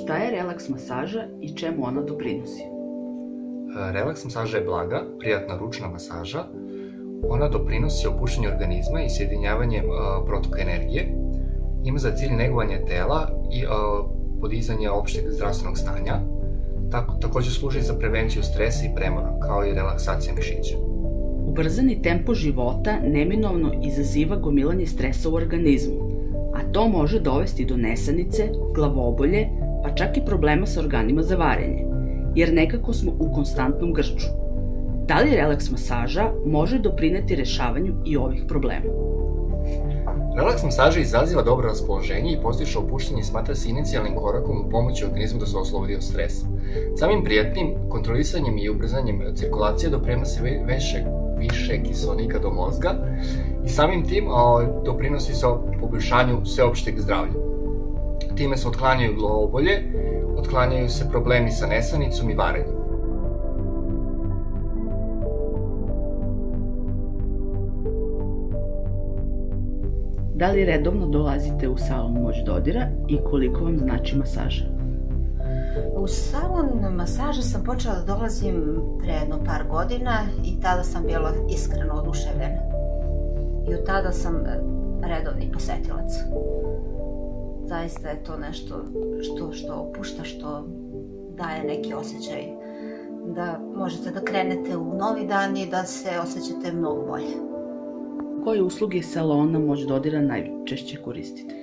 Šta je relaks masaža i čemu ona doprinosi? Relaks masaža je blaga, prijatna ručna masaža. Ona doprinosi opuštanju organizma i sjedinjavanje protoka energije. Ima za cilj negovanje tela i podizanje opšteg zdravstvenog stanja. Također služi za prevenciju stresa i premora, kao i relaksacija mišića. Ubrzani tempo života neminovno izaziva gomilanje stresa u organizmu, a to može dovesti do nesanice, glavobolje, pa čak i problema sa organima za varenje, jer nekako smo u konstantnom grču. Da li relaks masaža može doprineti rešavanju i ovih problema? Relaks masaža izaziva dobro raspoloženje i postiže opuštanje i smatra se inicijalnim korakom u pomoći organizmu da se oslobodi od stresa. Samim prijatnim kontrolisanjem i ubrzanjem cirkulacije doprema se više kiseonika do mozga i samim tim doprinosi se poboljšanju sveopšteg zdravlja. Time se otklanjaju glavobolje, otklanjaju se problemi sa nesanicom i varenjem. Da li redovno dolazite u salon Moć dodira i koliko vam znači masaža? U salon masaža sam počela da dolazim pre jedno par godina i tada sam bila iskreno oduševljena. I od tada sam redovni posetilac. Zaista je to nešto što opušta, što daje neki osjećaj da možete da krenete u novi dan i da se osjećate mnogo bolje. Koje usluge salona Moć dodira najčešće koristite?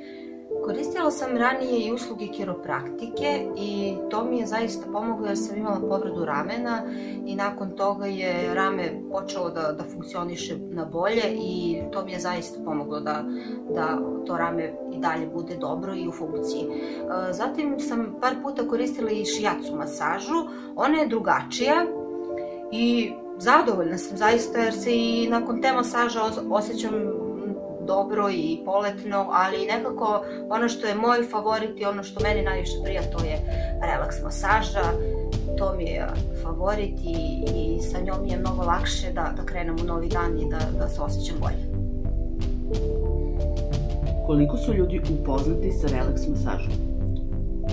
Koristila sam ranije i usluge kiropraktike i to mi je zaista pomoglo jer sam imala povredu ramena i nakon toga je rame počelo da funkcioniše na bolje i to mi je zaista pomoglo da to rame i dalje bude dobro i u funkciji. Zatim sam par puta koristila i šijacu masažu, ona je drugačija i zadovoljna sam zaista jer se i nakon te masaža osjećam dobro i poletno, ali nekako ono što je moj favorit i ono što meni najviše prija to je relaks masaža. To mi je favorit i sa njom je mnogo lakše da krenem u novi dan i da se osjećam bolje. Koliko su ljudi upoznati sa relaks masažom?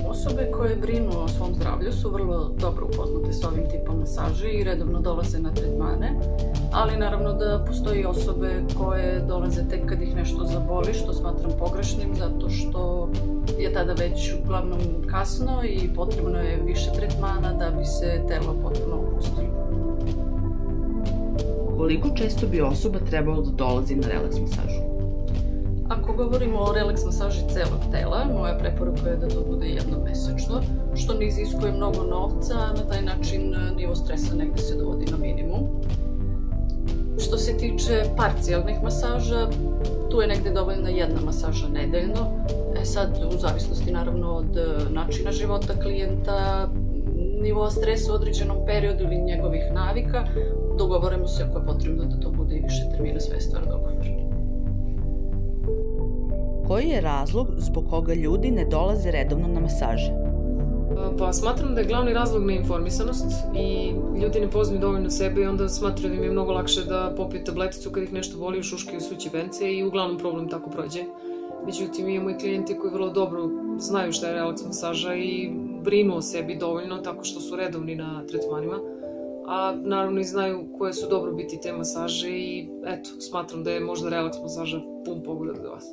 Osobe koje brinu o svom zdravlju su vrlo dobro upoznate s ovim tipom masaže i redovno dolaze na tretmane, ali naravno da postoji osobe koje dolaze tek kad ih nešto zaboli, što smatram pogrešnim, zato što je tada već uglavnom kasno i potrebno je više tretmana da bi se telo potpuno opustilo. Koliko često bi osoba trebalo da dolazi na relaks masažu? Ako govorimo o relaks masaži celog tela, moja preporuka je da to bude jednom mesečno, što ne iziskuje mnogo novca, a na taj način nivo stresa negde se dovodi na minimum. Što se tiče parcijalnih masaža, tu je negde dovoljna jedna masaža nedeljno. Sad, u zavisnosti naravno od načina života klijenta, nivoa stresa u određenom periodu ili njegovih navika, dogovorimo se ako je potrebno da to bude i više termina, sve je stvar dogovora. Koji je razlog zbog koga ljudi ne dolaze redovno na masaže? Pa smatram da je glavni razlog neinformisanost i ljudi ne poznaju dovoljno sebe i onda smatraju da im je mnogo lakše da popiju tableticu kad ih nešto boli, ušuškaju suće vence i uglavnom problem tako prođe. Međutim, imamo i klijenti koji vrlo dobro znaju šta je relaks masaža i brinu o sebi dovoljno tako što su redovni na tretmanima, a naravno i znaju koje su dobrobiti te masaže i eto, smatram da je možda relaks masaža pun pogodak za vas.